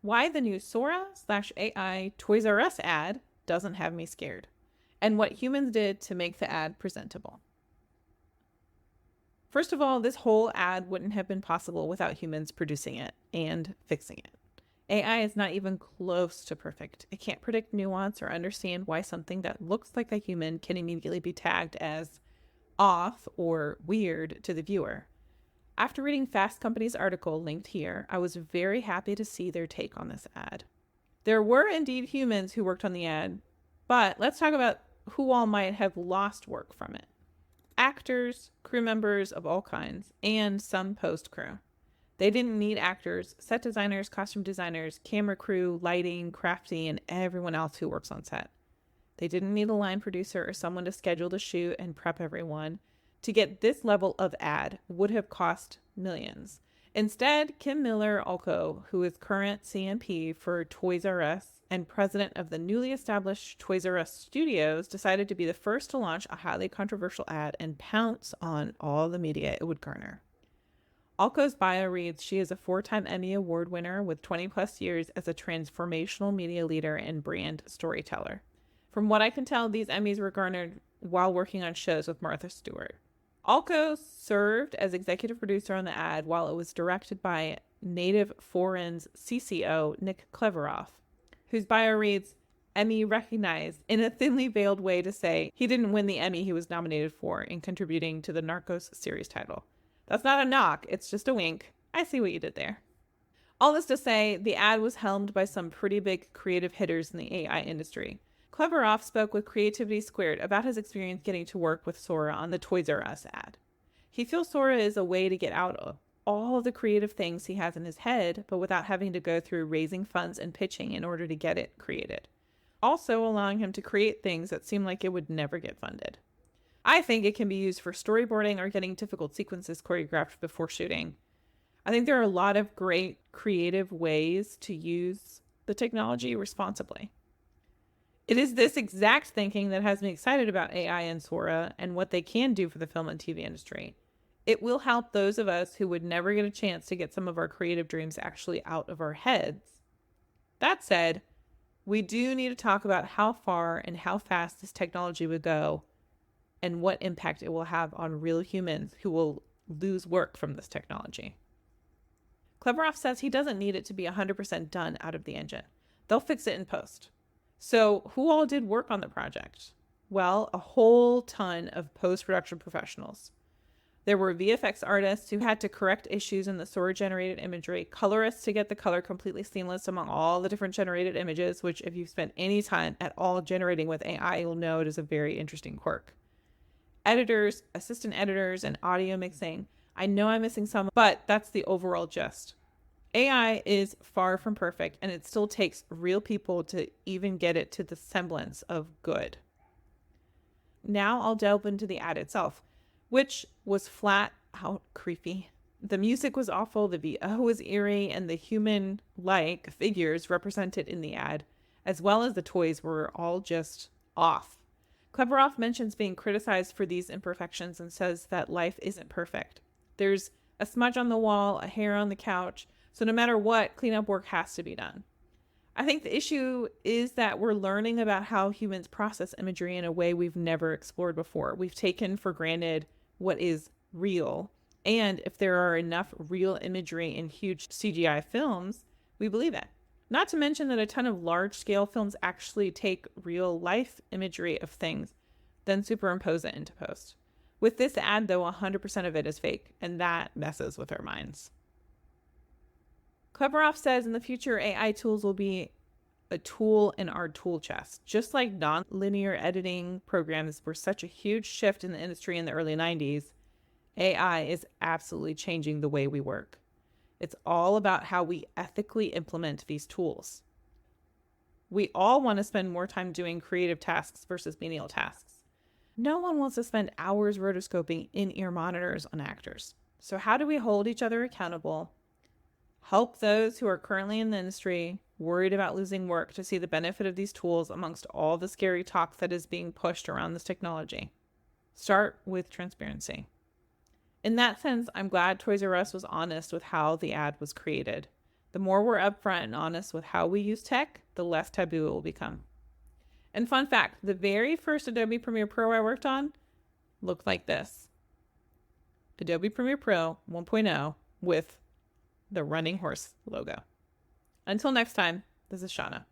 Why the new Sora/AI Toys R Us ad doesn't have me scared, and what humans did to make the ad presentable. First of all, this whole ad wouldn't have been possible without humans producing it and fixing it. AI is not even close to perfect. It can't predict nuance or understand why something that looks like a human can immediately be tagged as off or weird to the viewer. After reading Fast Company's article linked here, I was very happy to see their take on this ad. There were indeed humans who worked on the ad, but let's talk about who all might have lost work from it. Actors, crew members of all kinds, and some post crew. They didn't need actors, set designers, costume designers, camera crew, lighting, crafty, and everyone else who works on set. They didn't need a line producer or someone to schedule the shoot and prep everyone. To get this level of ad would have cost millions. Instead, Kim Miller Olko, who is current CMP for Toys R Us and president of the newly established Toys R Us Studios, decided to be the first to launch a highly controversial ad and pounce on all the media it would garner. Olko's bio reads she is a 4-time Emmy Award winner with 20 plus years as a transformational media leader and brand storyteller. From what I can tell, these Emmys were garnered while working on shows with Martha Stewart. Olko served as executive producer on the ad while it was directed by Native Foreign's CCO, Nick Cleveroff, whose bio reads, Emmy recognized, in a thinly veiled way to say he didn't win the Emmy he was nominated for in contributing to the Narcos series title. That's not a knock, it's just a wink. I see what you did there. All this to say, the ad was helmed by some pretty big creative hitters in the AI industry. Cleveroff spoke with Creativity Squared about his experience getting to work with Sora on the Toys R Us ad. He feels Sora is a way to get out of all the creative things he has in his head, but without having to go through raising funds and pitching in order to get it created. Also allowing him to create things that seem like it would never get funded. I think it can be used for storyboarding or getting difficult sequences choreographed before shooting. I think there are a lot of great creative ways to use the technology responsibly. It is this exact thinking that has me excited about AI and Sora and what they can do for the film and TV industry. It will help those of us who would never get a chance to get some of our creative dreams actually out of our heads. That said, we do need to talk about how far and how fast this technology would go and what impact it will have on real humans who will lose work from this technology. Cleveroff says he doesn't need it to be 100% done out of the engine. They'll fix it in post. So who all did work on the project? Well, a whole ton of post-production professionals. There were VFX artists who had to correct issues in the Sora-generated imagery, colorists to get the color completely seamless among all the different generated images, which if you've spent any time at all generating with AI, you'll know it is a very interesting quirk. Editors, assistant editors, and audio mixing. I know I'm missing some, but that's the overall gist. AI is far from perfect, and it still takes real people to even get it to the semblance of good. Now I'll delve into the ad itself, which was flat out creepy. The music was awful, the VO was eerie, and the human-like figures represented in the ad, as well as the toys, were all just off. Cleveroff mentions being criticized for these imperfections and says that life isn't perfect. There's a smudge on the wall, a hair on the couch, so no matter what, cleanup work has to be done. I think the issue is that we're learning about how humans process imagery in a way we've never explored before. We've taken for granted what is real, and if there are enough real imagery in huge CGI films, we believe it. Not to mention that a ton of large-scale films actually take real-life imagery of things, then superimpose it into post. With this ad, though, 100% of it is fake, and that messes with our minds. Cleveroff says in the future, AI tools will be a tool in our tool chest. Just like non-linear editing programs were such a huge shift in the industry in the early 90s, AI is absolutely changing the way we work. It's all about how we ethically implement these tools. We all want to spend more time doing creative tasks versus menial tasks. No one wants to spend hours rotoscoping in-ear monitors on actors. So how do we hold each other accountable, help those who are currently in the industry worried about losing work to see the benefit of these tools amongst all the scary talk that is being pushed around this technology? Start with transparency. In that sense, I'm glad Toys R Us was honest with how the ad was created. The more we're upfront and honest with how we use tech, the less taboo it will become. And fun fact, the very first Adobe Premiere Pro I worked on looked like this. Adobe Premiere Pro 1.0 with the running horse logo. Until next time, this is Shawna.